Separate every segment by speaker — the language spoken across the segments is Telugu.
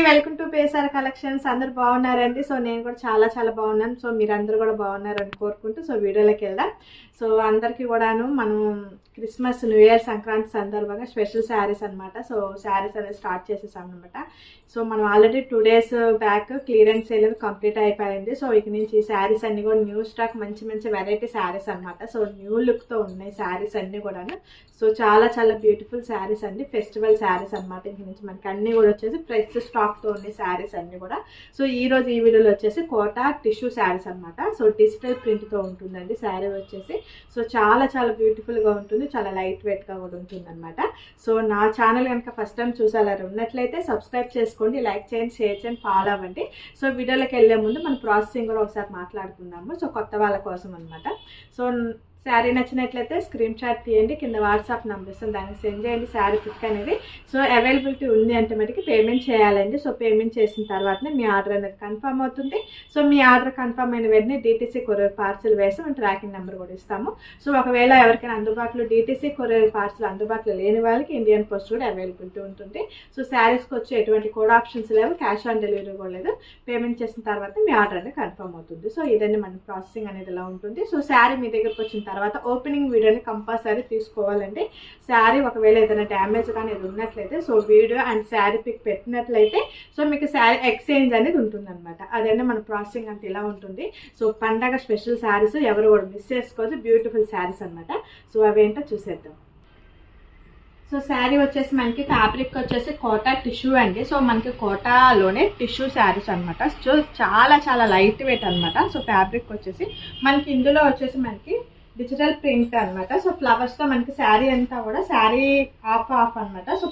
Speaker 1: Welcome to పేసార్ collections. అందరు బాగున్నారండి. సో నేను కూడా చాలా చాలా బాగున్నాను. సో మీరందరూ కూడా బాగున్నారని కోరుకుంటూ సో వీడియోలోకి వెళ్దాం. సో అందరికీ కూడాను మనం క్రిస్మస్, న్యూ ఇయర్, సంక్రాంతి సందర్భంగా స్పెషల్ శారీస్ అనమాట. సో శారీస్ అనేది స్టార్ట్ చేసేసాం అనమాట. సో మనం already 2 days back clearance sale complete అయిపోయింది. సో ఇక నుంచి ఈ శారీస్ అన్ని కూడా న్యూ స్టాక్, మంచి మంచి వెరైటీ శారీస్ అనమాట. సో న్యూ లుక్తో ఉన్నాయి శారీస్ అన్ని కూడాను. సో చాలా చాలా బ్యూటిఫుల్ శారీస్ అండి, ఫెస్టివల్ శారీస్ అనమాట. ఇంక నుంచి మనకి అన్ని కూడా వచ్చేసి ఫ్రెష్ స్టాక్తో ఉన్నాయి శారీస్ అన్ని కూడా. సో ఈ రోజు ఈ వీడియోలో వచ్చేసి కోటా టిష్యూ శారీస్ అనమాట. సో డిజిటల్ ప్రింట్తో ఉంటుందండి శారీ వచ్చేసి. సో చాలా చాలా బ్యూటిఫుల్గా ఉంటుంది, చాలా లైట్ వెయిట్గా కూడా ఉంటుంది అనమాట. సో నా ఛానల్ కనుక ఫస్ట్ టైం చూసారు ఉన్నట్లయితే సబ్స్క్రైబ్ చేసుకోండి, లైక్ చేయండి, షేర్ చేయండి, ఫాలో అవ్వండి. సో వీడియోలోకి వెళ్ళే ముందు మన ప్రాసెసింగ్ కూడా ఒకసారి మాట్లాడుకుందాము. సో కొత్త వాళ్ళ కోసం అనమాట. సో శారీ నచ్చినట్లయితే స్క్రీన్ షాట్ తీయండి, కింద వాట్సాప్ నెంబర్ ఇస్తాను, దానికి సెండ్ చేయండి శారీ పిక్ అనేది. సో అవైలబిలిటీ ఉంది అంటే మటుకు పేమెంట్ చేయాలండి. సో పేమెంట్ చేసిన తర్వాతనే మీ ఆర్డర్ అనేది కన్ఫర్మ్ అవుతుంది. సో మీ ఆర్డర్ కన్ఫర్మ్ అయిన వెంటనే DTC కొరియర్ పార్సిల్ వేసి మనం ట్రాకింగ్ నెంబర్ కూడా ఇస్తాము. సో ఒకవేళ ఎవరికైనా అందుబాటులో DTC కొరియర్ పార్సిల్ అందుబాటులో లేని వాళ్ళకి ఇండియన్ పోస్ట్ కూడా అవైలబిలిటీ ఉంటుంది. సో శారీస్కి వచ్చి ఎటువంటి కోడ్ ఆప్షన్స్ లేవు, క్యాష్ ఆన్ డెలివరీ కూడా లేదు. పేమెంట్ చేసిన తర్వాత మీ ఆర్డర్ అనేది కన్ఫర్మ్ అవుతుంది. సో ఇదండి మన ప్రాసెసింగ్ అనేది ఇలా ఉంటుంది. సో శారీ మీ దగ్గరకు వచ్చిన తర్వాత ఓపెనింగ్ వీడియోని కంపల్సరీ తీసుకోవాలండి. శారీ ఒకవేళ ఏదైనా డ్యామేజ్ కానీ ఏది ఉన్నట్లయితే so video and sari pick పెట్టినట్లయితే సో మీకు శారీ ఎక్స్చేంజ్ అనేది ఉంటుంది అనమాట. అదైనా మన ప్రాసెసింగ్ అంటే ఇలా ఉంటుంది. సో పండగ స్పెషల్ శారీస్ ఎవరు కూడా మిస్ చేసుకోవచ్చు, బ్యూటిఫుల్ శారీస్ అనమాట. సో అవేంటో చూసేద్దాం. సో శారీ వచ్చేసి మనకి ఫ్యాబ్రిక్ వచ్చేసి కోటా టిష్యూ అండి. సో మనకి కోటాలోనే టిష్యూ శారీస్ అనమాట. సో చాలా చాలా లైట్ వెయిట్ అనమాట. సో ఫ్యాబ్రిక్ వచ్చేసి మనకి ఇందులో వచ్చేసి మనకి డిజిటల్ ప్రింట్ అనమాట. సో ఫ్లవర్స్తో మనకి శారీ అంతా కూడా శారీ హాఫ్ అనమాట. సో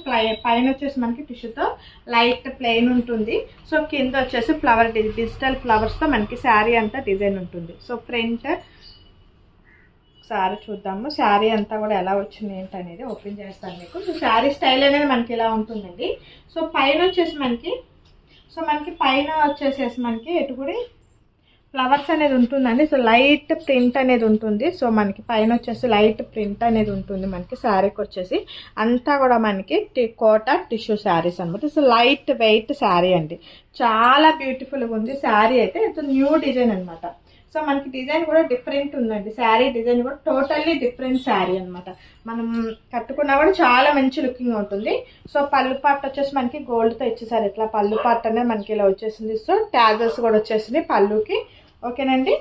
Speaker 1: పైన వచ్చేసి మనకి టిష్యూతో లైట్ ప్లెయిన్ ఉంటుంది. సో కింద వచ్చేసి డిజిటల్ ఫ్లవర్స్తో మనకి శారీ అంతా డిజైన్ ఉంటుంది. సో ఫ్రంట్ శారీ చూద్దాము. శారీ అంతా కూడా ఎలా వచ్చింది ఏంటి అనేది ఓపెన్ చేస్తాను మీకు. సో శారీ స్టైల్ అనేది మనకి ఇలా ఉంటుందండి. సో పైన వచ్చేసి మనకి పైన వచ్చేసేసి మనకి ఎటుకుడి ఫ్లవర్స్ అనేది ఉంటుందండి. సో లైట్ ప్రింట్ అనేది ఉంటుంది. సో మనకి పైన వచ్చేసి లైట్ ప్రింట్ అనేది ఉంటుంది మనకి శారీకి వచ్చేసి. అంతా కూడా మనకి కోటా టిష్యూ శారీస్ అనమాట. సో లైట్ వెయిట్ శారీ అండి, చాలా బ్యూటిఫుల్గా ఉంది శారీ అయితే. ఇది న్యూ డిజైన్ అనమాట. సో మనకి డిజైన్ కూడా డిఫరెంట్ ఉందండి. శారీ డిజైన్ కూడా టోటల్లీ డిఫరెంట్ శారీ అనమాట. మనం కట్టుకున్నా కూడా చాలా మంచి లుకింగ్ ఉంటుంది. సో పళ్ళు పార్ట్ వచ్చేసి మనకి గోల్డ్తో ఇచ్చేసారు. ఇట్లా పళ్ళు పార్ట్ అనేది మనకి ఇలా వచ్చేసింది. సో ట్యాజెస్ కూడా వచ్చేసింది పళ్ళుకి. ఓకేనండి.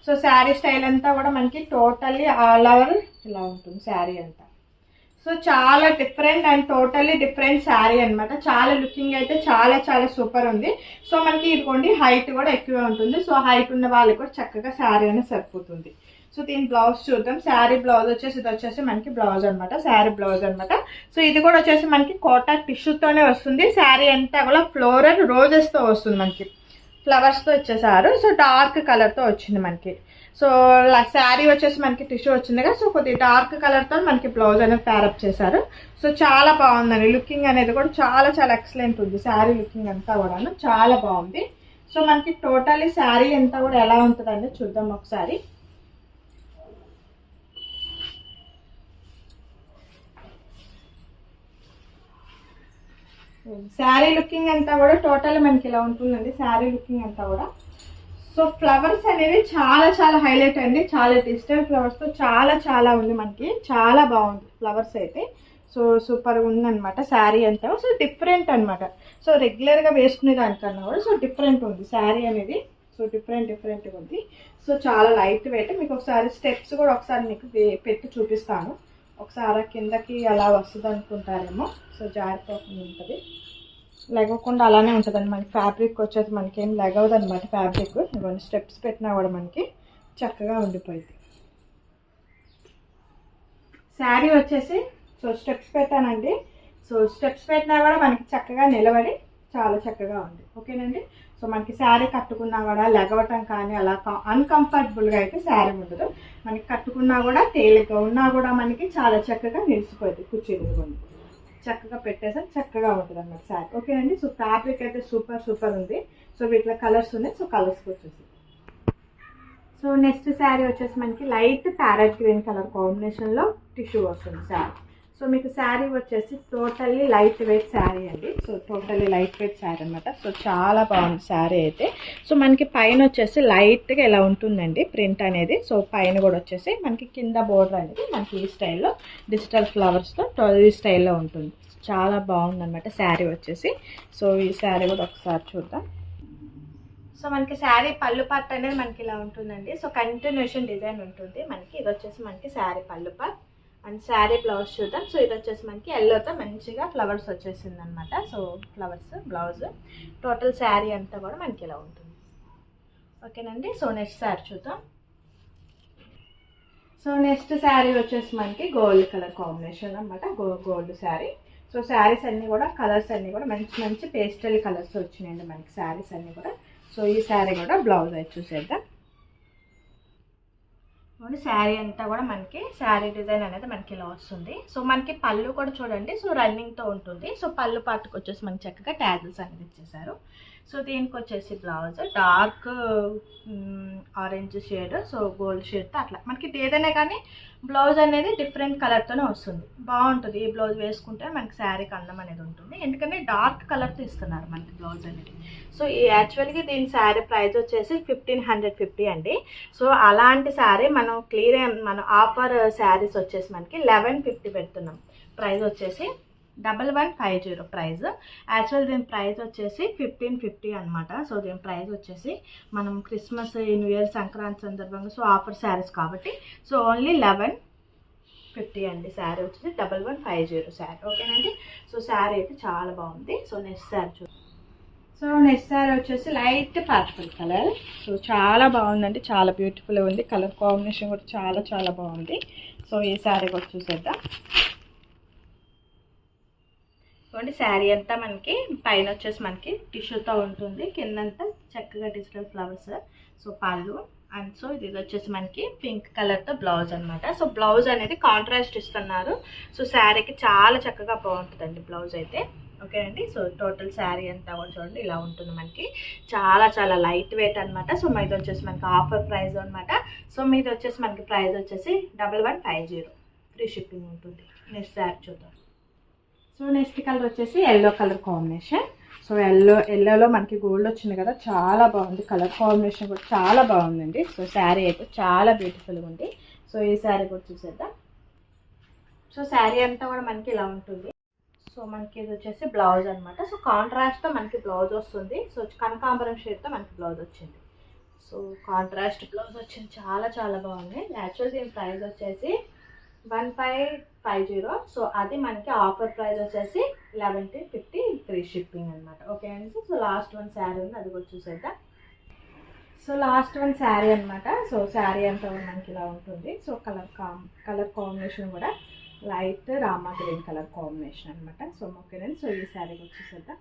Speaker 1: సో శారీ స్టైల్ అంతా కూడా మనకి టోటల్లీ ఆల్ ఓవర్ ఇలా ఉంటుంది శారీ అంతా. సో చాలా different and totally different sari అనమాట. చాలా లుకింగ్ అయితే చాలా చాలా సూపర్ ఉంది. సో మనకి ఇదిగోండి హైట్ కూడా ఎక్కువ ఉంటుంది. సో హైట్ ఉన్న వాళ్ళకి కూడా చక్కగా శారీ అనేది సరిపోతుంది. సో దీని బ్లౌజ్ చూద్దాం. శారీ బ్లౌజ్ వచ్చేసి ఇది వచ్చేసి మనకి బ్లౌజ్ అనమాట, శారీ బ్లౌజ్ అనమాట. సో ఇది కూడా వచ్చేసి మనకి కోటా టిష్యూతోనే వస్తుంది. శారీ అంతా కూడా ఫ్లోరల్ రోజెస్తో వస్తుంది, మనకి ఫ్లవర్స్తో ఇచ్చేసారు. సో డార్క్ కలర్తో వచ్చింది మనకి. సో శారీ వచ్చేసి మనకి టిష్యూ వచ్చింది కదా. సో కొద్దిగా డార్క్ కలర్తో మనకి బ్లౌజ్ అనేది ప్యారప్ చేశారు. సో చాలా బాగుందండి. లుకింగ్ అనేది కూడా చాలా చాలా ఎక్సలెంట్ ఉంది. శారీ లుకింగ్ అంతా కూడా చాలా బాగుంది. సో మనకి టోటల్లీ శారీ అంతా కూడా ఎలా ఉంటుందండి చూద్దాం ఒకసారి. శారీ లుకింగ్ అంతా కూడా టోటల్ మనకి ఇలా ఉంటుందండి. శారీ లుకింగ్ అంతా కూడా. సో ఫ్లవర్స్ అనేది చాలా చాలా హైలైట్ అండి. చాలా డిజిటల్ ఫ్లవర్స్తో చాలా చాలా ఉంది మనకి. చాలా బాగుంది ఫ్లవర్స్ అయితే. సో సూపర్ ఉందన్నమాట శారీ అంతా. సో డిఫరెంట్ అనమాట. సో రెగ్యులర్గా వేసుకునే దానికన్నా కూడా సో డిఫరెంట్ ఉంది శారీ అనేది. సో డిఫరెంట్గా ఉంది. సో చాలా లైట్ వెయిట్. మీకు ఒకసారి స్టెప్స్ కూడా ఒకసారి మీకు పెట్టి చూపిస్తాను. ఒకసారి కిందకి అలా వస్తుంది అనుకుంటారేమో. సో జారిపోకుండా ఉంటుంది, లెగకుండా అలానే ఉంటుందండి. మనకి ఫ్యాబ్రిక్ వచ్చేసి మనకి ఏం లెగవదు అనమాట ఫ్యాబ్రిక్. ఇవన్నీ స్టెప్స్ పెట్టినా కూడా మనకి చక్కగా ఉండిపోయింది శారీ వచ్చేసి. సో స్టెప్స్ పెట్టానండి. సో స్టెప్స్ పెట్టినా కూడా మనకి చక్కగా నిలబడి చాలా చక్కగా ఉంది. ఓకేనండి. సో మనకి శారీ కట్టుకున్నా కూడా లెగవటం కానీ అలా అన్కంఫర్టబుల్గా అయితే శారీ ఉండదు. మనకి కట్టుకున్నా కూడా తేలిగ్గా ఉన్నా కూడా మనకి చాలా చక్కగా నిలిచిపోయింది. కుర్చీలు చక్కగా పెట్టేసా చక్కగా ఉంటుంది అన్నమాట శారీ. ఓకేనండి. సో ఫ్యాబ్రిక్ అయితే సూపర్ ఉంది. సో వీటిలో కలర్స్ ఉన్నాయి. సో కలర్స్కి వచ్చేసి సో నెక్స్ట్ శారీ వచ్చేసి మనకి లైట్ ప్యారెట్ గ్రీన్ కలర్ కాంబినేషన్లో టిష్యూ వస్తుంది శారీ. సో మీకు శారీ వచ్చేసి టోటల్లీ లైట్ వెయిట్ శారీ అండి. So totally light weight sari అనమాట. సో చాలా బాగుంది శారీ అయితే. సో మనకి పైన వచ్చేసి లైట్గా ఇలా ఉంటుందండి ప్రింట్ అనేది. సో పైన కూడా వచ్చేసి మనకి కింద బోర్డర్ అనేది మనకి ఈ స్టైల్లో డిజిటల్ ఫ్లవర్స్తో ఈ స్టైల్లో ఉంటుంది. చాలా బాగుందన్నమాట శారీ వచ్చేసి. సో ఈ శారీ కూడా ఒకసారి చూద్దాం. సో మనకి శారీ పళ్ళు పార్ట్ అనేది మనకి ఇలా ఉంటుందండి. సో కంటిన్యూషన్ డిజైన్ ఉంటుంది మనకి. ఇది వచ్చేసి మనకి శారీ పళ్ళు పార్ట్ అండ్ శారీ బ్లౌజ్ చూద్దాం. సో ఇది వచ్చేసి మనకి ఎల్లోతో మంచిగా ఫ్లవర్స్ వచ్చేసింది అనమాట. So flowers blouse total sari అంతా కూడా మనకి ఇలా ఉంటుంది. ఓకేనండి. సో నెక్స్ట్ శారీ చూద్దాం. సో నెక్స్ట్ శారీ వచ్చేసి మనకి గోల్డ్ కలర్ కాంబినేషన్ అనమాట. గోల్డ్ శారీ. సో శారీస్ అన్నీ కూడా కలర్స్ అన్నీ కూడా మంచి మంచి పేస్టల్ కలర్స్ వచ్చినాయండి మనకి శారీస్ అన్నీ కూడా. సో ఈ శారీ కూడా బ్లౌజ్ అయితే చూసేద్దాం. శారీ అంతా కూడా మనకి శారీ డిజైన్ అనేది మనకి ఇలా వస్తుంది. సో మనకి పళ్ళు కూడా చూడండి. సో రన్నింగ్తో ఉంటుంది. సో పళ్ళు పాటుకు వచ్చేసి మనకి చక్కగా ట్యాజిల్స్ అనేది ఇచ్చేసారు. సో దీనికి వచ్చేసి blouse dark orange shade, so gold షేడ్తో అట్లా మనకి ఏదైనా కానీ బ్లౌజ్ అనేది డిఫరెంట్ కలర్తోనే వస్తుంది. బాగుంటుంది. ఈ బ్లౌజ్ వేసుకుంటే మనకి శారీకి అందం అనేది ఉంటుంది. ఎందుకంటే డార్క్ కలర్తో ఇస్తున్నారు మనకి బ్లౌజ్ అనేది. సో ఈ యాక్చువల్గా దీని శారీ ప్రైస్ వచ్చేసి 1550 అండి. సో అలాంటి శారీ మనం మన ఆఫర్ శారీస్ వచ్చేసి మనకి 1150 పెడుతున్నాం. ప్రైస్ వచ్చేసి 1150 ప్రైస్. యాక్చువల్ దీని ప్రైస్ వచ్చేసి 1550 అనమాట. సో దీని ప్రైస్ వచ్చేసి మనం క్రిస్మస్ న్యూ ఇయర్ సంక్రాంతి సందర్భంగా సో ఆఫర్ శారీస్ కాబట్టి సో ఓన్లీ 1150 అండి. శారీ వచ్చేసి 1150 శారీ. ఓకేనండి. సో శారీ అయితే చాలా బాగుంది. సో నెక్స్ట్ శారీ చూద్దాం. సో నెక్స్ట్ శారీ వచ్చేసి లైట్ పర్పుల్ కలర్. సో చాలా బాగుందండి. చాలా బ్యూటిఫుల్గా ఉంది. కలర్ కాంబినేషన్ కూడా చాలా చాలా బాగుంది. సో ఈ శారీ కూడా చూసేద్దాం. చూడండి శారీ అంతా మనకి పైన వచ్చేసి మనకి టిష్యూతో ఉంటుంది. కిందంతా చక్కగా డిజిటల్ ఫ్లవర్స్. సో పళ్ళు అండ్ సో ఇది వచ్చేసి మనకి పింక్ కలర్తో బ్లౌజ్ అనమాట. సో బ్లౌజ్ అనేది కాంట్రాస్ట్ ఇస్తున్నారు. సో శారీకి చాలా చక్కగా బాగుంటుందండి బ్లౌజ్ అయితే. ఓకే అండి. సో టోటల్ శారీ అంతా కూడా చూడండి ఇలా ఉంటుంది మనకి. చాలా చాలా లైట్ వెయిట్ అనమాట. సో మీది వచ్చేసి మనకి ఆఫర్ ప్రైస్ అనమాట. సో మీది వచ్చేసి మనకి ప్రైస్ వచ్చేసి 1150 ఫ్రీ షిప్పింగ్ ఉంటుంది. నెక్స్ట్ శారీ చూద్దాం. సో నెక్స్ట్ కలర్ వచ్చేసి ఎల్లో కలర్ కాంబినేషన్. సో ఎల్లోలో మనకి గోల్డ్ వచ్చింది కదా, చాలా బాగుంది. కలర్ కాంబినేషన్ కూడా చాలా బాగుందండి. సో శారీ అయితే చాలా బ్యూటిఫుల్గా ఉంది. సో ఈ శారీ కూడా చూసేద్దాం. సో శారీ అంతా కూడా మనకి ఇలా ఉంటుంది. సో మనకి ఇది వచ్చేసి బ్లౌజ్ అనమాట. సో కాంట్రాస్ట్తో మనకి బ్లౌజ్ వస్తుంది. సో కనకాంబరం షేడ్తో మనకి బ్లౌజ్ వచ్చింది. సో కాంట్రాస్ట్ బ్లౌజ్ వచ్చింది. చాలా చాలా బాగుంది. యాక్చువల్ దీని ప్రైస్ వచ్చేసి 1550. సో అది మనకి ఆఫర్ ప్రైస్ వచ్చేసి 1150 ఫ్రీ షిప్పింగ్ అనమాట. ఓకే అండి. సో లాస్ట్ వన్ శారీ ఉంది, అది కూడా చూసేద్దాం. సో లాస్ట్ వన్ శారీ అనమాట. సో శారీ అంతా మనకి ఇలా ఉంటుంది. సో కలర్ కాంబినేషన్ కూడా light Rama green colour combination అనమాట. సో ఓకేనండి. సో ఈ శారీ కూడా చూసేద్దాం.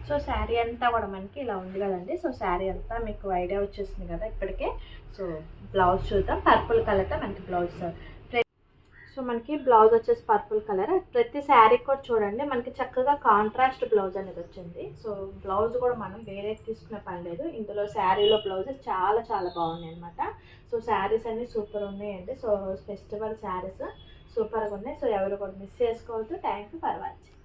Speaker 1: సో శారీ అంతా కూడా మనకి ఇలా ఉంది కదండి. సో శారీ అంతా మీకు ఐడియా వచ్చేసింది కదా ఇప్పటికే. సో బ్లౌజ్ చూద్దాం. పర్పుల్ కలర్తో మనకి బ్లౌజ్. సో మనకి బ్లౌజ్ వచ్చేసి పర్పుల్ కలర్. ప్రతి శారీ కూడా చూడండి మనకి చక్కగా కాంట్రాస్ట్ బ్లౌజ్ అనేది వచ్చింది. సో బ్లౌజ్ కూడా మనం వేరే తీసుకునే పని లేదు. ఇందులో శారీలో బ్లౌజెస్ చాలా చాలా బాగున్నాయి అనమాట. సో శారీస్ అన్నీ సూపర్ ఉన్నాయండి. సో ఫెస్టివల్ శారీస్ సూపర్గా ఉన్నాయి. సో ఎవరు కూడా మిస్ చేసుకోవద్దు. Thank you for watching.